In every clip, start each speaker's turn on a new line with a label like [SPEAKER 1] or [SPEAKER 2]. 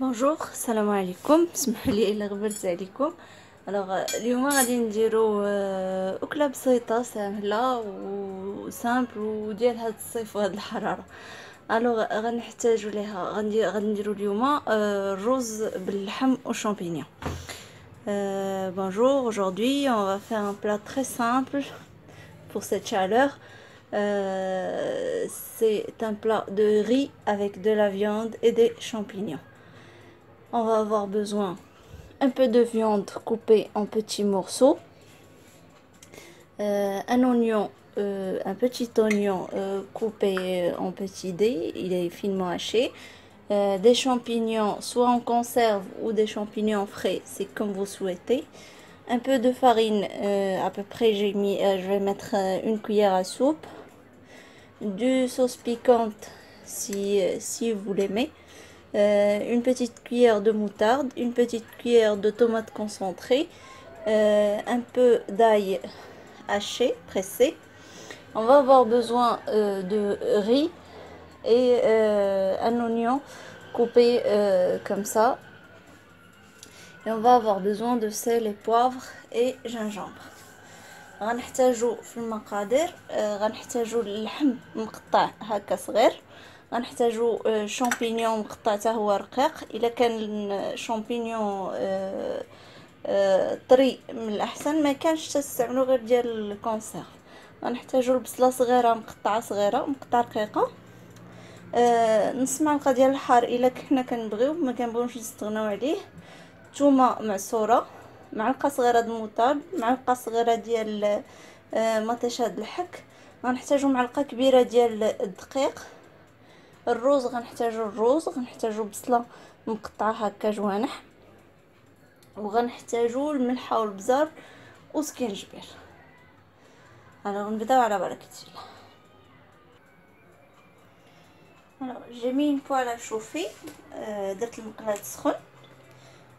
[SPEAKER 1] بونجور، السلام عليكم. اسمحوا لي الا غبرت عليكم. اليوم غادي نديرو اكله بسيطه سهله وسامبل وديال هاد الصيف وهاد الحراره. غنحتاجو ليها غنديرو اليوم الرز باللحم وشامبينيون. Bonjour, aujourd'hui on va faire un plat très simple pour cette chaleur. C'est un plat de riz avec de la viande et des champignons. On va avoir besoin un peu de viande coupée en petits morceaux, un oignon, un petit oignon coupé en petits dés, il est finement haché, des champignons soit en conserve ou des champignons frais, c'est comme vous souhaitez, un peu de farine, à peu près je vais mettre une cuillère à soupe, du sauce piquante si vous l'aimez, une petite cuillère de moutarde, une petite cuillère de tomate concentrée, un peu d'ail haché, pressé. On va avoir besoin de riz et un oignon coupé comme ça. Et on va avoir besoin de sel et poivre et gingembre. غنحتاجو في المقادير غنحتاجو اللحم مقطع هكا صغير، غنحتاجو شامبينيون مقطع حتى هو رقيق. الا كان شامبينيون طري من الاحسن، ما كانش تستعملوا غير ديال الكونسيرف. غنحتاجو البصله صغيره مقطعه صغيره مقطع رقيقه، نص معلقه ديال الحار الا كنا كنبغيو، ما كنبغيوش نستغناو عليه، ثومه معصوره، معلقه صغيره د الموطارد، معلقه صغيره ديال مطيشه د الحك، غنحتاجو معلقه كبيره ديال الدقيق. الروز غنحتاجو بصله مقطعه هكا جوانح، وغنحتاجو الملحه والبزار وسكينجبير. نبداو على بركه الله. j'ai mis une poêle à chauffer. درت المقله تسخن،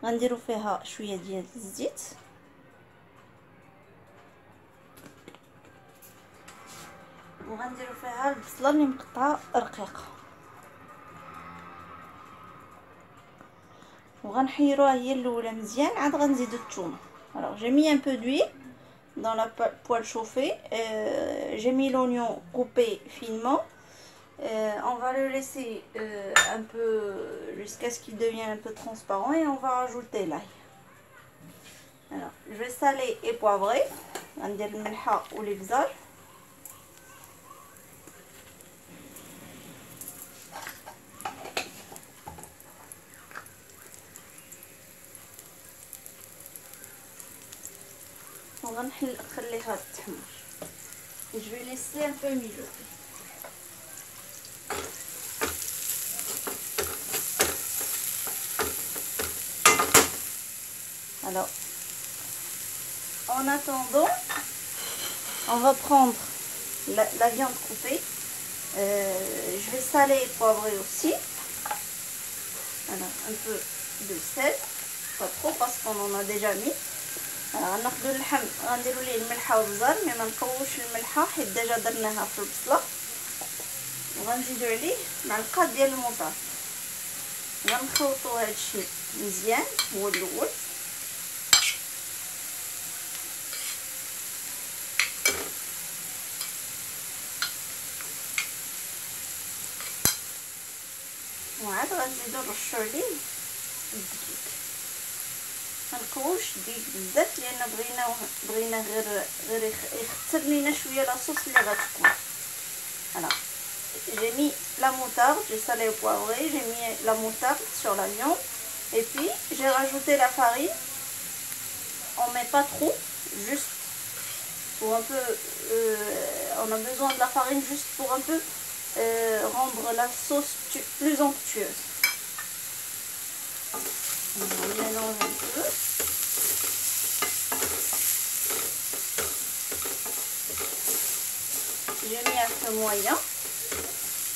[SPEAKER 1] غنديرو فيها شويه ديال الزيت، وغنديرو فيها البصله اللي مقطعه رقيقه، وغنحيروها هي الاولى مزيان، عاد غنزيدو الثومه. alors j'ai mis un peu d'huile dans la poêle chauffée. J'ai mis l'oignon coupé finement. On va le laisser un peu jusqu'à ce qu'il devienne un peu transparent, et on va rajouter l'ail. Alors je vais saler et poivrer. غندير الملحه والابزار، وغنخليها تحمر. Je vais laisser un peu mijoter. Alors en attendant, on va prendre la viande coupée. Je vais saler et poivrer aussi. Alors un peu de sel, pas trop parce qu'on en a déjà mis. غناخدو اللحم غنديرو ليه الملحه والبزار، مي ما نقووش الملحه حيت ديجا درناها في البصله، وغنزيدو عليه معلقه ديال الموطار. غنخلطو هادشي مزيان هو الاول، وعاد غنزيدو نرشو عليه الدقيق. منقوش الدقيق بزاف لان بغينا غير يختر لينا شويه لاصوص اللي غتكون. alors j'ai mis la moutarde, j'ai salé et poivré, j'ai mis la moutarde sur la viande, et puis j'ai rajouté la farine. On met pas trop, juste pour un peu on a besoin de la farine juste pour un peu rendre la sauce plus onctueuse. On mélange un peu. J'ai mis un feu moyen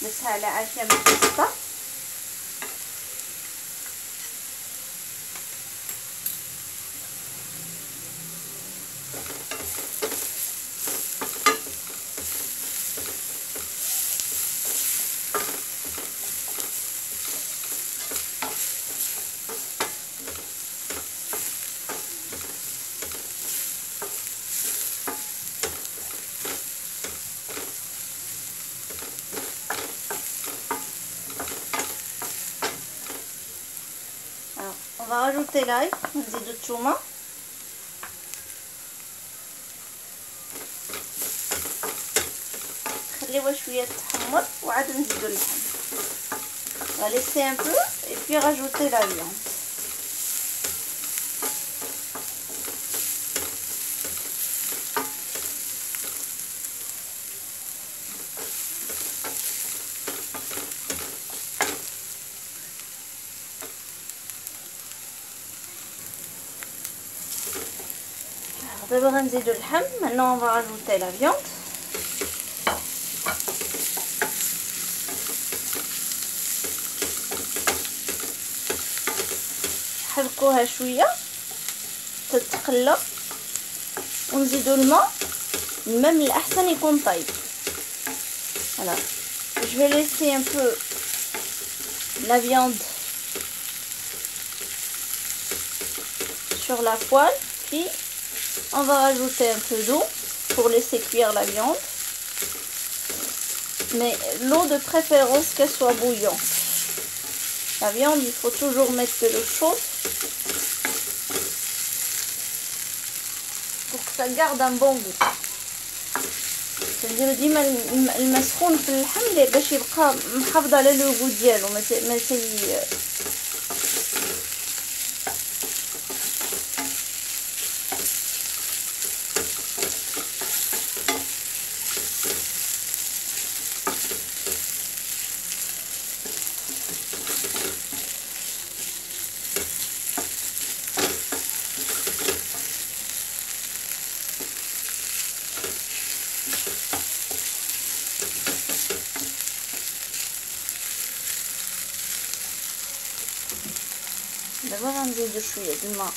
[SPEAKER 1] بس على عافية متوسطة. راجوتي لاي، نزيدو الثومه نخليوها شويه تحمر وعاد نزيدو اللحم. On va laisser un peu et puis rajouter la viande. D'abord on nzidou l'ham, maintenant on va rajouter la viande. نحركوها شويه تتقلى ونزيدو الماء من الاحسن يكون طيب. Voilà, je vais laisser un peu la viande sur la poêle, puis on va rajouter un peu d'eau pour laisser cuire la viande, mais l'eau de préférence qu'elle soit bouillante. La viande, il faut toujours mettre de l'eau chaude pour que ça garde un bon goût. نديرو ديما الماء سخون في اللحم باش يبقى محافظ على لو غو ديالو ما دابا غنزيدو شويه د الماء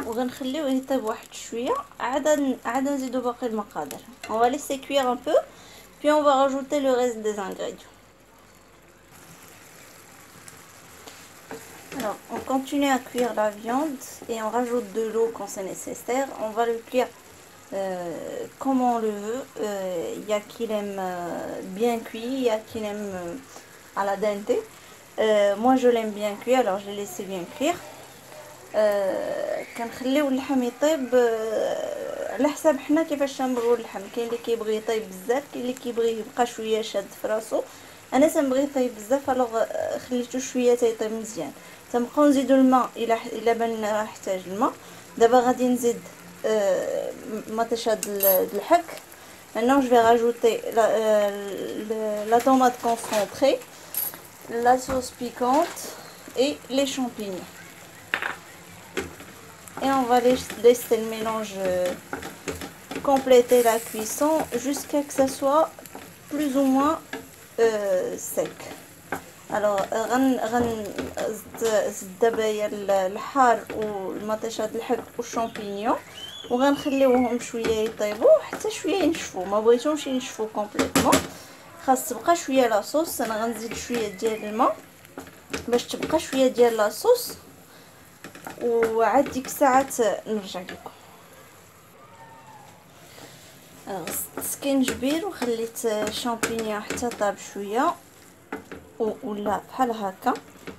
[SPEAKER 1] وغنخليوه يطيب واحد شويه عاد نزيدو باقي المقادير. On va laisser cuire un peu puis on va rajouter le reste des ingrédients. Alors, on continue à cuire la viande et on rajoute de l'eau quand c'est nécessaire. On va le cuire comme on le veut. Y a qui l'aime bien cuit, il y a qui l'aime à la dente. Moi je l'aime bien cuit, alors je l'ai laissé bien cuire. كنخليو اللحم يطيب على حساب حنا كيفاش نبغيو اللحم. كاين اللي كيبغي يطيب بزاف، كاين اللي كيبغي يبقى شويه شاد في راسو. انا تنبغي يطيب بزاف، الوغ خليته شويه تيطيب مزيان. تنبقاو نزيدو الماء الا بان راه يحتاج الماء. دابا غادي نزيد مطيشه د الحك. Maintenant je vais rajouter la tomate concentrée, la sauce piquante et les champignons. Et on va laisser le mélange compléter la cuisson jusqu'à que ça soit plus ou moins sec. Alors غنزيد الحار والمطيشه د الحك والشامبينيون وغنخليوهم شويه يطيبوا حتى شويه ينشفوا. ما بغيتهمش ينشفوا كومبليتوم، خاص تبقى شويه لاصوص. انا غنزيد شويه ديال الماء باش تبقى شويه ديال لاصوص وعاد ديك الساعات نرجع لكم. سكينجبير وخليت شامبينيون حتى طاب شويه ولا بحال هكا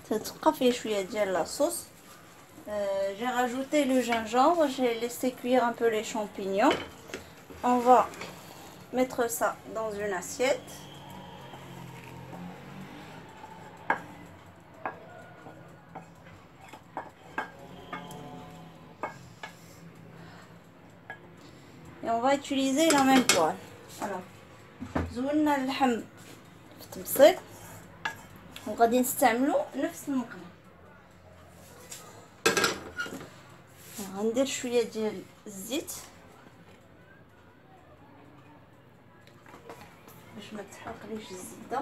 [SPEAKER 1] تبقى فيه شويه ديال لاصوص. J'ai rajouté le gingembre, j'ai laissé cuire un peu les champignons. On va mettre ça dans une assiette. Et on va utiliser la même poêle. Alors, زولنا اللحم في التبصيل وغادي نستعملو نفس المقله. غندير شويه ديال الزيت باش ما تحرقليش الزبده،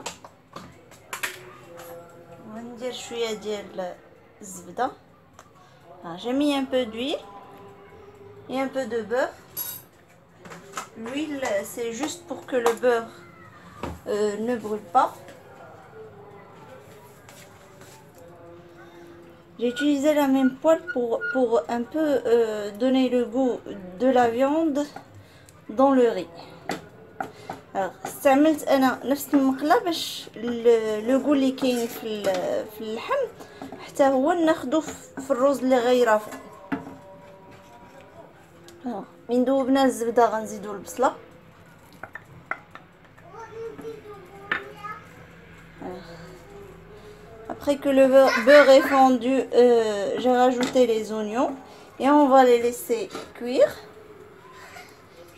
[SPEAKER 1] وندير شويه ديال الزبده. J'ai mis un peu d'huile et un peu de beurre. L'huile c'est juste pour que le beurre ne brûle pas. J'ai utilisé la même poêle pour un peu donner le goût de la viande dans le riz. Alors, استعملت انا نفس المقله باش لو غو اللي كاين في اللحم حتى هو ناخذه في الرز اللي غيرافق. من ذوبنا الزبده غنزيدو البصله. Après que le beurre est fondu, j'ai rajouté les oignons et on va les laisser cuire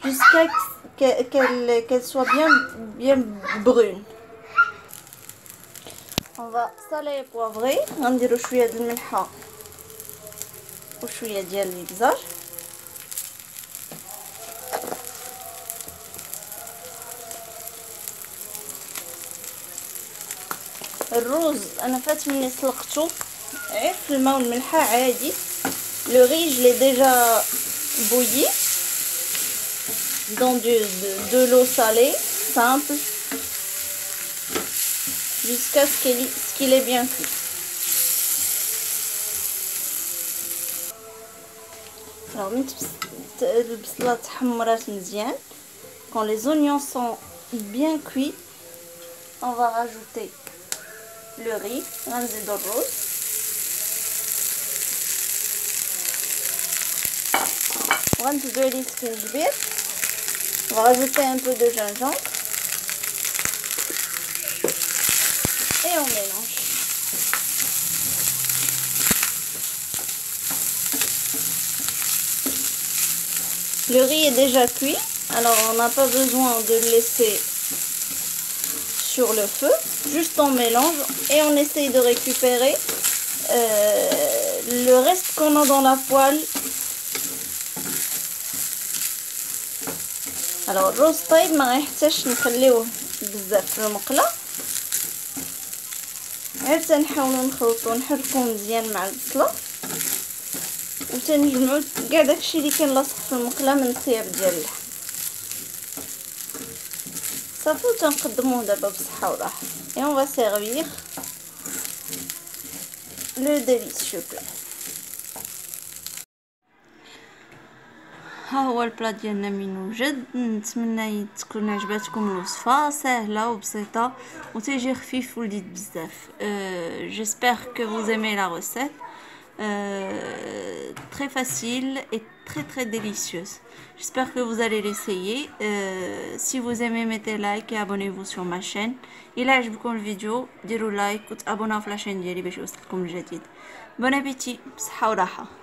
[SPEAKER 1] jusqu'à qu'elles soient bien brunes. On va saler et poivrer. غنديرو شويه د الملحه وشويه ديال الابزار. الرز انا فات مني سلقته غير في الماء والملحه عادي. Le riz je l'ai déjà bouilli dans de l'eau salée simple jusqu'à ce qu'il est bien cuit. Alors البصله تحمرات مزيان. Quand les oignons sont bien cuits, on va rajouter le riz, غنزيدو الرز. غنزيدو عليه السكينجبير. On va rajouter un peu de gingembre et on mélange. Le riz est déjà cuit, alors on n'a pas besoin de le laisser sur le feu, juste on mélange et on essaye de récupérer le reste qu'on a dans la poêle. Alors الرز طيب ما غيحتاجش نخليوه بزاف في المقله، غير تنحاولوا نخلطوا نحركو مزيان مع البصله وتنجمعوا كاع داكشي اللي كان لاصق في المقله من الطياب ديال اللحم. صافي تنقدموه دابا بصحه وراحه. Et on va servir le délicieux plat. ها هو البلا ديالنا من وجد. نتمنى تكون عجبتكم الوصفه، سهله وبسيطه وتيجي خفيف ولذيذ بزاف. j'espère que vous aimez la recette. Très facile et très délicieuse. J'espère que vous allez l'essayer. Si vous aimez, mettez like et abonnez-vous sur ma chaîne. إلا عجبكم الفيديو ديروا لايك وتابوناو في la chaîne ديالي باش يوصلكم الجديد. Bon appétit، بصحة وراحة.